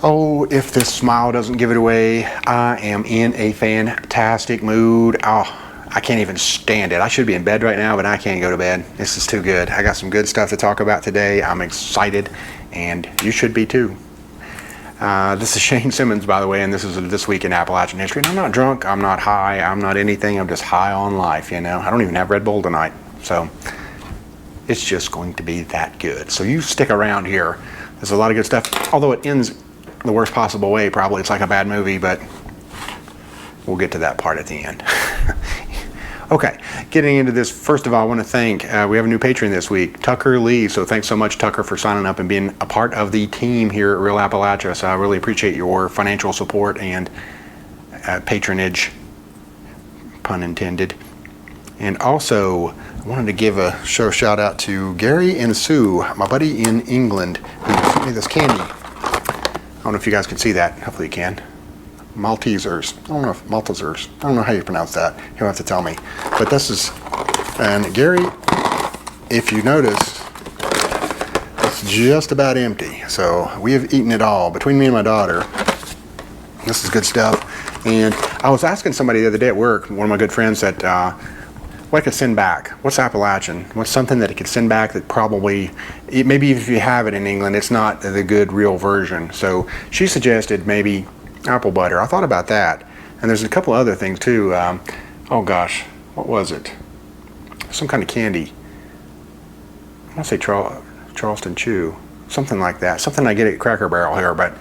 Oh, if this smile doesn't give it away, I am in a fantastic mood. Oh, I can't even stand it. I should be in bed right now, but I can't go to bed. This is too good. I got some good stuff to talk about today. I'm excited, and you should be too. This is Shane Simmons, by the way, and this is This Week in Appalachian History. And I'm not drunk, I'm not high, I'm not anything. I'm just high on life, you know. I don't even have Red Bull tonight, so it's just going to be that good. So you stick around here. There's a lot of good stuff, although it ends the worst possible way, probably. It's like a bad movie, but we'll get to that part at the end. Okay, getting into this, first of all, I want to thank, we have a new patron this week, Tucker Lee. So thanks so much, Tucker, for signing up and being a part of the team here at Real Appalachia. So I really appreciate your financial support and patronage, pun intended. And also, I wanted to give a shout out to Gary and Sue, my buddy in England, who sent me this candy. I don't know if you guys can see that. Hopefully you can. Maltesers. I don't know if Maltesers. I don't know how you pronounce that. You'll have to tell me. But this is, and Gary, if you notice, it's just about empty. So we have eaten it all between me and my daughter. This is good stuff. And I was asking somebody the other day at work, one of my good friends, that what I could send back. What's Appalachian? What's something that it could send back that probably, maybe if you have it in England, it's not the good real version. So she suggested maybe apple butter. I thought about that. And there's a couple other things too. Oh gosh, what was it? Some kind of candy. I want to say Charleston Chew. Something like that. Something I get at Cracker Barrel here, but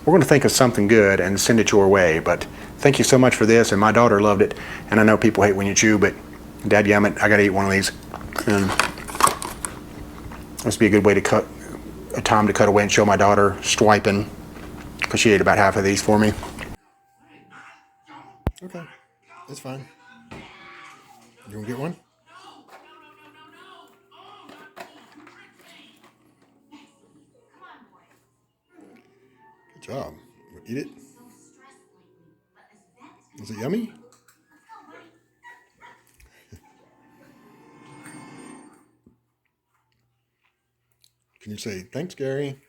we're going to think of something good and send it your way. But thank you so much for this, and my daughter loved it. And I know people hate when you chew, but dadgummit, I gotta eat one of these. And this would be a good way to cut a time to cut away and show my daughter swiping, because she ate about half of these for me. Okay, that's fine. You want to get one? Good job. Eat it. Is it yummy? Can you say, thanks, Gary?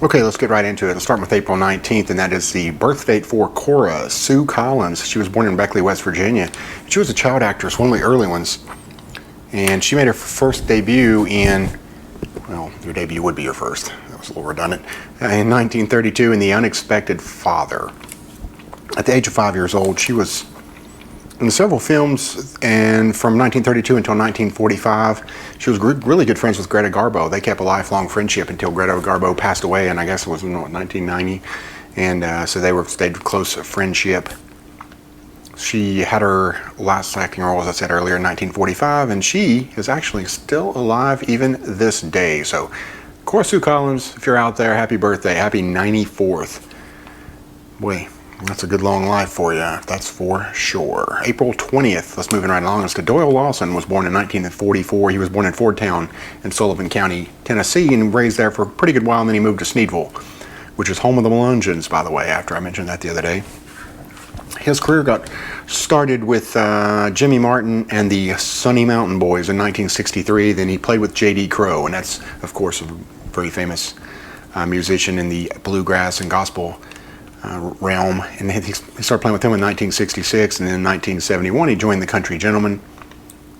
Okay, let's get right into it. Let's start with April 19th, and that is the birth date for Cora Sue Collins. She was born in Beckley, West Virginia. She was a child actress, one of the early ones. And she made her first debut in, well, your debut would be your first. That was a little redundant. In 1932 in The Unexpected Father. At the age of 5 years old, she was in several films, and from 1932 until 1945, she was really good friends with Greta Garbo. They kept a lifelong friendship until Greta Garbo passed away, and I guess it was in 1990, and so they stayed close friendship. She had her last acting role, as I said earlier, in 1945, and she is actually still alive even this day. So, Cora Sue Collins, if you're out there, happy birthday, happy 94th. Boy, that's a good long life for you, that's for sure. April 20th, let's move right along. It's Doyle Lawson was born in 1944. He was born in Fordtown in Sullivan County, Tennessee, and raised there for a pretty good while, and then he moved to Sneedville, which is home of the Melungeons, by the way, after I mentioned that the other day. His career got started with Jimmy Martin and the Sunny Mountain Boys in 1963. Then he played with J.D. Crowe, and that's, of course, a very famous musician in the bluegrass and gospel realm, and he started playing with him in 1966, and then in 1971 he joined the Country Gentlemen.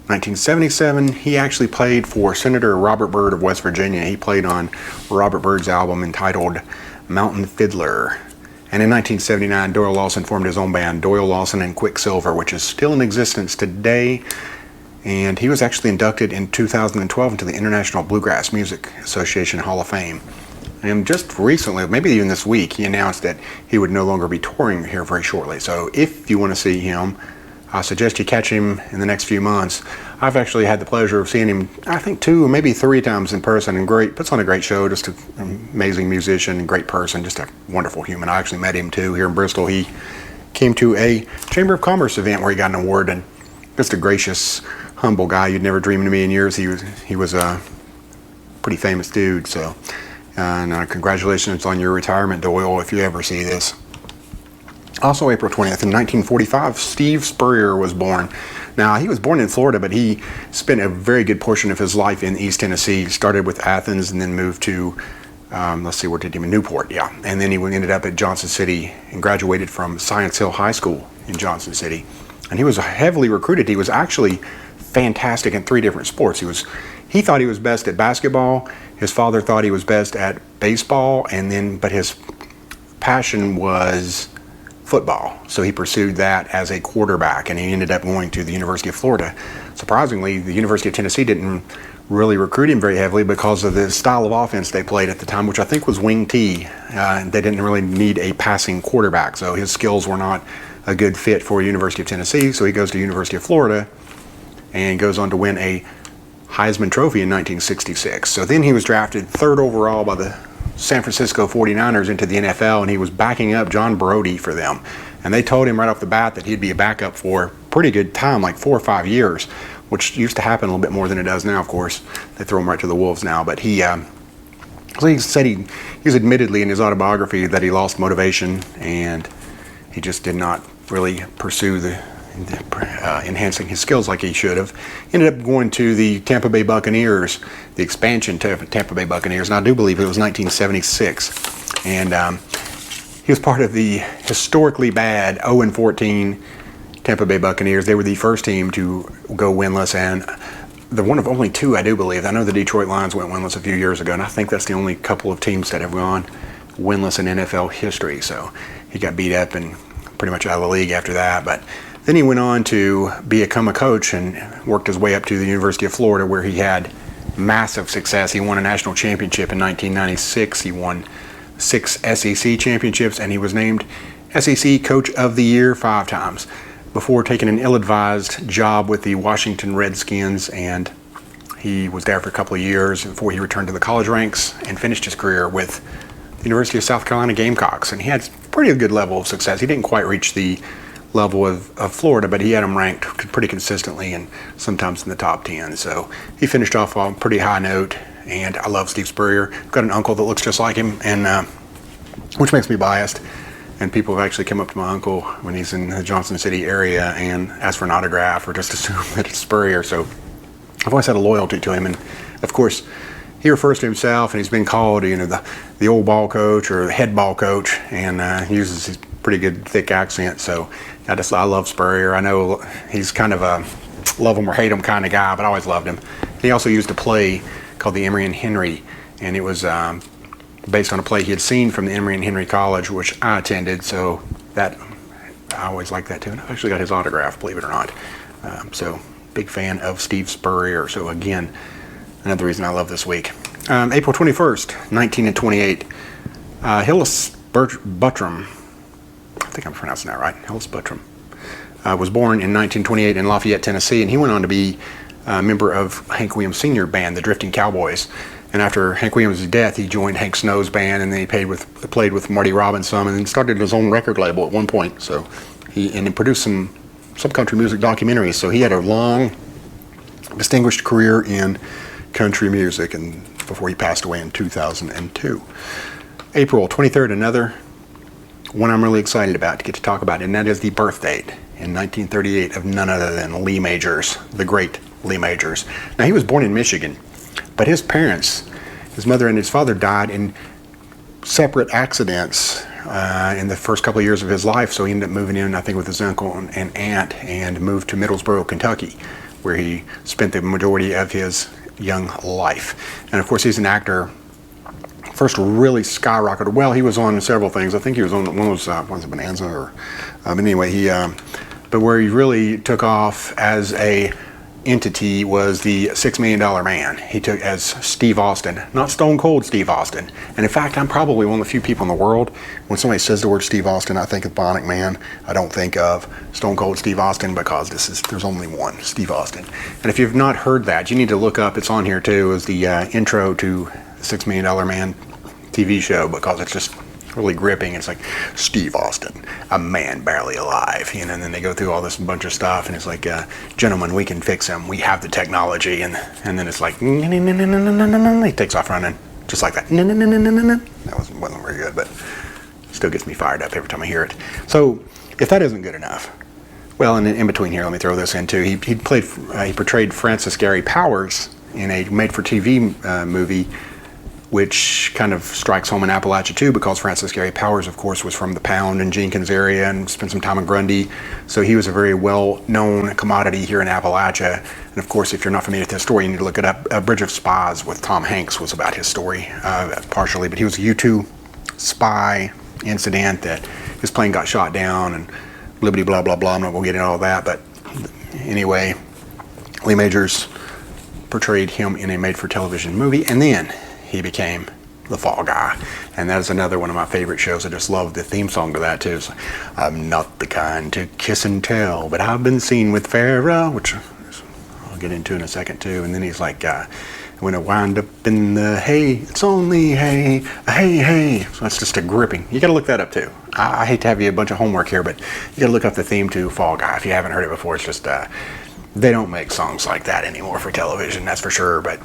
1977 he actually played for Senator Robert Byrd of West Virginia. He played on Robert Byrd's album entitled Mountain Fiddler. And in 1979 Doyle Lawson formed his own band, Doyle Lawson and Quicksilver, which is still in existence today, and he was actually inducted in 2012 into the International Bluegrass Music Association Hall of Fame. And just recently, maybe even this week, he announced that he would no longer be touring here very shortly. So if you want to see him, I suggest you catch him in the next few months. I've actually had the pleasure of seeing him, I think 2 or maybe 3 times in person, and puts on a great show, just an amazing musician and great person, just a wonderful human. I actually met him too here in Bristol. He came to a Chamber of Commerce event where he got an award, and just a gracious, humble guy. You'd never dream in a million years he was a pretty famous dude, so. And congratulations on your retirement, Doyle, if you ever see this. Also April 20th, in 1945, Steve Spurrier was born. Now, he was born in Florida, but he spent a very good portion of his life in East Tennessee. He started with Athens and then moved to, where did he move? Newport, yeah. And then he ended up at Johnson City and graduated from Science Hill High School in Johnson City. And he was heavily recruited. He was actually fantastic in 3 different sports. He thought he was best at basketball. His father thought he was best at baseball, but his passion was football. So he pursued that as a quarterback, and he ended up going to the University of Florida. Surprisingly, the University of Tennessee didn't really recruit him very heavily because of the style of offense they played at the time, which I think was wing T. They didn't really need a passing quarterback, so his skills were not a good fit for University of Tennessee. So he goes to University of Florida and goes on to win a Heisman Trophy in 1966. So then he was drafted 3rd overall by the San Francisco 49ers into the NFL, and he was backing up John Brody for them. And they told him right off the bat that he'd be a backup for a pretty good time, like 4 or 5 years, which used to happen a little bit more than it does now, of course. They throw him right to the wolves now. But so he said he was admittedly in his autobiography that he lost motivation, and he just did not really pursue enhancing his skills like he should have. Ended up going to the Tampa Bay Buccaneers, the expansion to Tampa Bay Buccaneers, and I do believe it was 1976. And he was part of the historically bad 0-14 Tampa Bay Buccaneers. They were the first team to go winless, and the one of only 2, I do believe. I know the Detroit Lions went winless a few years ago, and I think that's the only couple of teams that have gone winless in NFL history. So he got beat up and pretty much out of the league after that. But then he went on to become a coach and worked his way up to the University of Florida, where he had massive success. He won a national championship in 1996. He won 6 SEC championships, and he was named SEC Coach of the Year 5 times before taking an ill-advised job with the Washington Redskins. And he was there for a couple of years before he returned to the college ranks and finished his career with the University of South Carolina Gamecocks. And he had a pretty good level of success. He didn't quite reach the level of Florida, but he had them ranked pretty consistently and sometimes in the top 10. So he finished off on a pretty high note, and I love Steve Spurrier. I've got an uncle that looks just like him, and which makes me biased. And people have actually come up to my uncle when he's in the Johnson City area and asked for an autograph or just assume that it's Spurrier. So I've always had a loyalty to him, and of course he refers to himself, and he's been called, the old ball coach or the head ball coach, and he uses his pretty good thick accent. So I love Spurrier. I know he's kind of a love him or hate him kind of guy, but I always loved him. He also used a play called the Emory and Henry, and it was based on a play he had seen from the Emory and Henry College, which I attended. So that I always liked that too, and I've actually got his autograph, believe it or not. So big fan of Steve Spurrier. So again, another reason I love this week. April 21st, 1928, Hillis Buttram, I think I'm pronouncing that right, Hillis Buttram, was born in 1928 in Lafayette, Tennessee, and he went on to be a member of Hank Williams Sr. band, the Drifting Cowboys. And after Hank Williams' death, he joined Hank Snow's band, and then he played with Marty Robbins some, and then started his own record label at one point. So he produced some country music documentaries. So he had a long, distinguished career in country music, and before he passed away in 2002. April 23rd, another one I'm really excited about to get to talk about, and that is the birth date in 1938 of none other than Lee Majors, the great Lee Majors. Now, he was born in Michigan, but his parents, his mother and his father, died in separate accidents in the first couple of years of his life. So he ended up moving in, I think, with his uncle and aunt, and moved to Middlesboro, Kentucky, where he spent the majority of his young life. And of course, he's an actor. First really skyrocketed. Well, he was on several things. I think he was on one was Bonanza, or but anyway, but where he really took off as a entity was the $6 Million Man. He took as Steve Austin, not Stone Cold Steve Austin. And in fact, I'm probably one of the few people in the world, when somebody says the word Steve Austin, I think of Bionic Man. I don't think of Stone Cold Steve Austin, because there's only one Steve Austin. And if you've not heard that, you need to look up. It's on here too, as the intro to the $6 Million Man TV show, because it's just really gripping. It's like, Steve Austin, a man barely alive, and then they go through all this bunch of stuff, and it's like, gentlemen, we can fix him. We have the technology, and then it's like, he takes off running, just like that. That wasn't very good, but still gets me fired up every time I hear it. So if that isn't good enough, well, and in between here, let me throw this in too. He portrayed Francis Gary Powers in a made-for-TV movie, which kind of strikes home in Appalachia too, because Francis Gary Powers, of course, was from the Pound and Jenkins area and spent some time in Grundy. So he was a very well-known commodity here in Appalachia. And of course, if you're not familiar with his story, you need to look it up. Bridge of Spies with Tom Hanks was about his story, partially. But he was a U-2 spy incident that his plane got shot down and blibbity blah blah blah. I'm not going to get into all that, but anyway, Lee Majors portrayed him in a made-for-television movie, and then he became the Fall Guy, and that is another one of my favorite shows. I just love the theme song to that too. It's, I'm not the kind to kiss and tell, but I've been seen with Farrah, which I'll get into in a second too. And then he's like, when I wind up in the hay, it's only hay, hey, hey. So that's just a gripping. You got to look that up too. I hate to have you a bunch of homework here, but you got to look up the theme to Fall Guy if you haven't heard it before. It's just they don't make songs like that anymore for television, that's for sure. But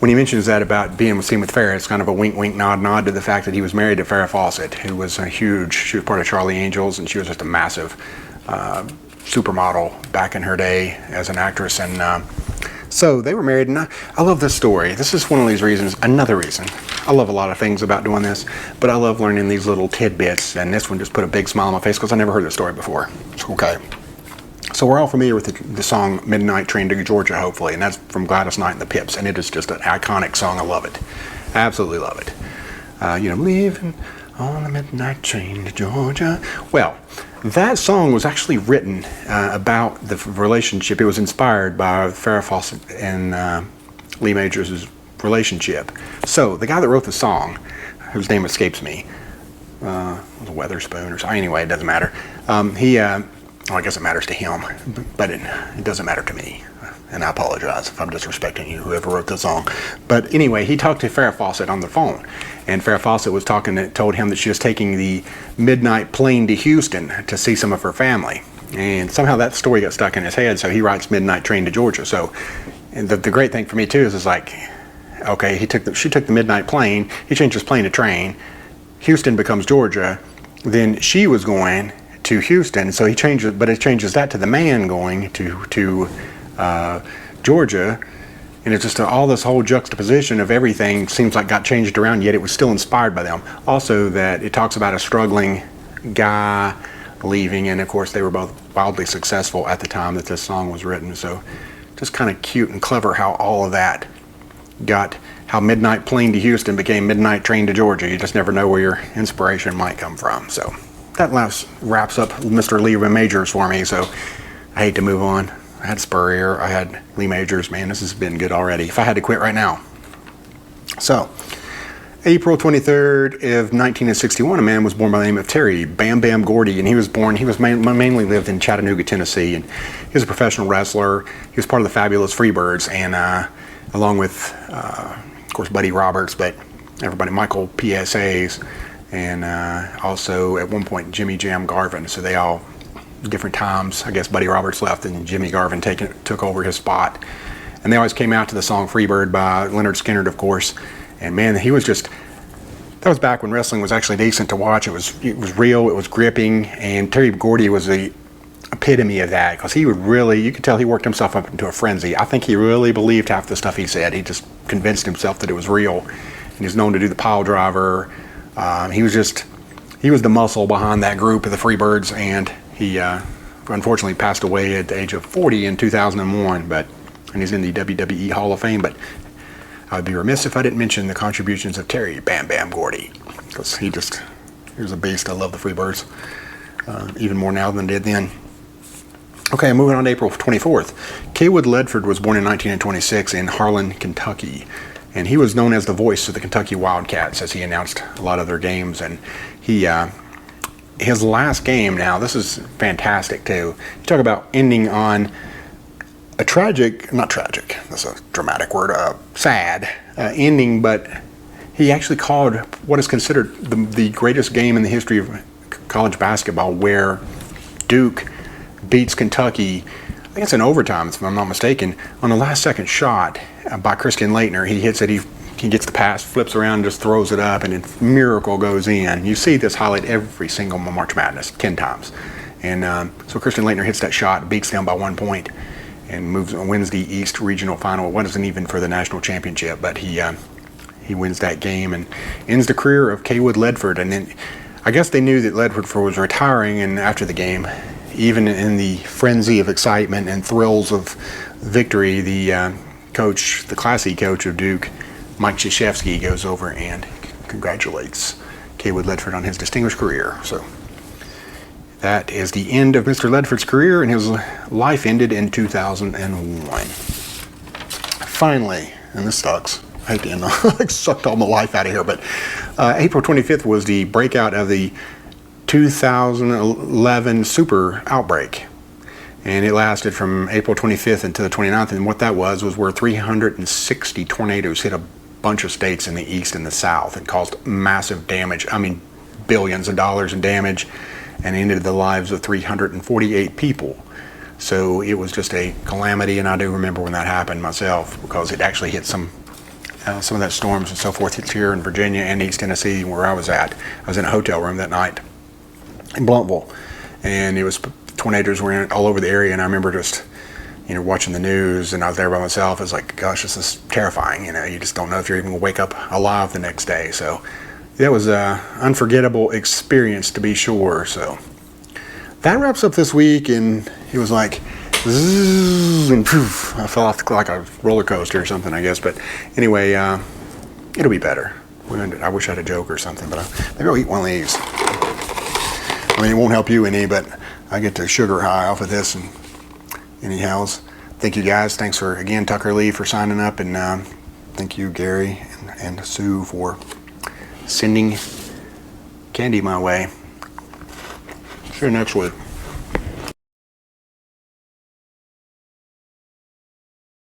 when he mentions that about being seen with Farrah, it's kind of a wink, wink, nod, nod to the fact that he was married to Farrah Fawcett, who was she was part of Charlie Angels, and she was just a massive supermodel back in her day as an actress. And so they were married, and I love this story. This is one of these reasons, another reason. I love a lot of things about doing this, but I love learning these little tidbits, and this one just put a big smile on my face because I never heard this story before. It's okay. So we're all familiar with the song Midnight Train to Georgia, hopefully, and that's from Gladys Knight and the Pips, and it is just an iconic song. I love it. Absolutely love it. Leaving on the midnight train to Georgia. Well, that song was actually written about the relationship. It was inspired by Farrah Fawcett and Lee Majors' relationship. So the guy that wrote the song, whose name escapes me, was a Weatherspoon or something. Anyway, it doesn't matter. Well, I guess it matters to him, but it doesn't matter to me. And I apologize if I'm disrespecting you, whoever wrote the song. But anyway, he talked to Farrah Fawcett on the phone, and Farrah Fawcett was told him that she was taking the midnight plane to Houston to see some of her family. And somehow that story got stuck in his head, so he writes Midnight Train to Georgia. So, and the great thing for me too is like, okay, she took the midnight plane, he changed his plane to train, Houston becomes Georgia, then she was going to Houston, so he changes, but it changes that to the man going to Georgia, and it's just all this whole juxtaposition of everything seems like got changed around, yet it was still inspired by them. Also, that it talks about a struggling guy leaving, and of course they were both wildly successful at the time that this song was written. So just kind of cute and clever how all of that how Midnight Plane to Houston became Midnight Train to Georgia. You just never know where your inspiration might come from. So that wraps up Mr. Lee Majors for me, so I hate to move on. I had Spurrier, I had Lee Majors. Man, this has been good already. If I had to quit right now. So, April 23rd of 1961, a man was born by the name of Terry Bam Bam Gordy, and he was mainly lived in Chattanooga, Tennessee, and he was a professional wrestler. He was part of the Fabulous Freebirds, and along with, of course, Buddy Roberts, but everybody, Michael PSAs, and also at one point Jimmy Jam Garvin. So they all, different times, I guess Buddy Roberts left and Jimmy Garvin took over his spot. And they always came out to the song Freebird by Leonard Skinner, of course. And man, that was back when wrestling was actually decent to watch. It was real, it was gripping, and Terry Gordy was the epitome of that, because he would really, you could tell he worked himself up into a frenzy. I think he really believed half the stuff he said. He just convinced himself that it was real. And he's known to do the pile driver. He was the muscle behind that group of the Freebirds, and he unfortunately passed away at the age of 40 in 2001, and he's in the WWE Hall of Fame. But I would be remiss if I didn't mention the contributions of Terry Bam Bam Gordy, because he was a beast. I love the Freebirds, even more now than I did then. Okay, moving on to April 24th. Kaywood Ledford was born in 1926 in Harlan, Kentucky. And he was known as the voice of the Kentucky Wildcats, as he announced a lot of their games. And his last game now, this is fantastic too. You talk about ending on a not tragic, that's a dramatic word, sad ending, but he actually called what is considered the greatest game in the history of college basketball, where Duke beats Kentucky, I think it's in overtime, if I'm not mistaken, on the last second shot by Christian Laettner. He hits it, he he gets the pass, flips around, just throws it up, and a miracle goes in. You see this highlight every single March Madness, 10 times. And so Christian Laettner hits that shot, beats them by 1 point, and wins the East Regional Final. It wasn't even for the national championship, but he wins that game and ends the career of Kaywood Ledford. And then I guess they knew that Ledford was retiring, and after the game, even in the frenzy of excitement and thrills of victory, the coach, the Class E coach of Duke, Mike Krzyzewski, goes over and congratulates Kaywood Ledford on his distinguished career. So that is the end of Mr. Ledford's career, and his life ended in 2001. Finally, and this sucks, I hate to end I sucked all my life out of here, but April 25th was the breakout of the 2011 super outbreak. And it lasted from April 25th until the 29th, and what that was where 360 tornadoes hit a bunch of states in the east and the south and caused massive damage. I mean, billions of dollars in damage, and ended the lives of 348 people. So it was just a calamity, and I do remember when that happened myself, because it actually hit some of that storms and so forth. It's here in Virginia and East Tennessee where I was at. I was in a hotel room that night in Bluntville, and it was tornadoes were all over the area, and I remember just watching the news, and I was there by myself. I was like, gosh, this is terrifying. You just don't know if you're even gonna wake up alive the next day. So that was an unforgettable experience, to be sure. So that wraps up this week, and it was like zzz, and poof, I fell off like a roller coaster or something, I guess. But anyway, it'll be better. I wish I had a joke or something, but maybe I'll eat one of these. I mean, it won't help you any, but I get the sugar high off of this. And anyhows, thank you guys. Thanks for, again, Tucker Lee for signing up, and thank you, Gary and Sue, for sending candy my way. See you next week.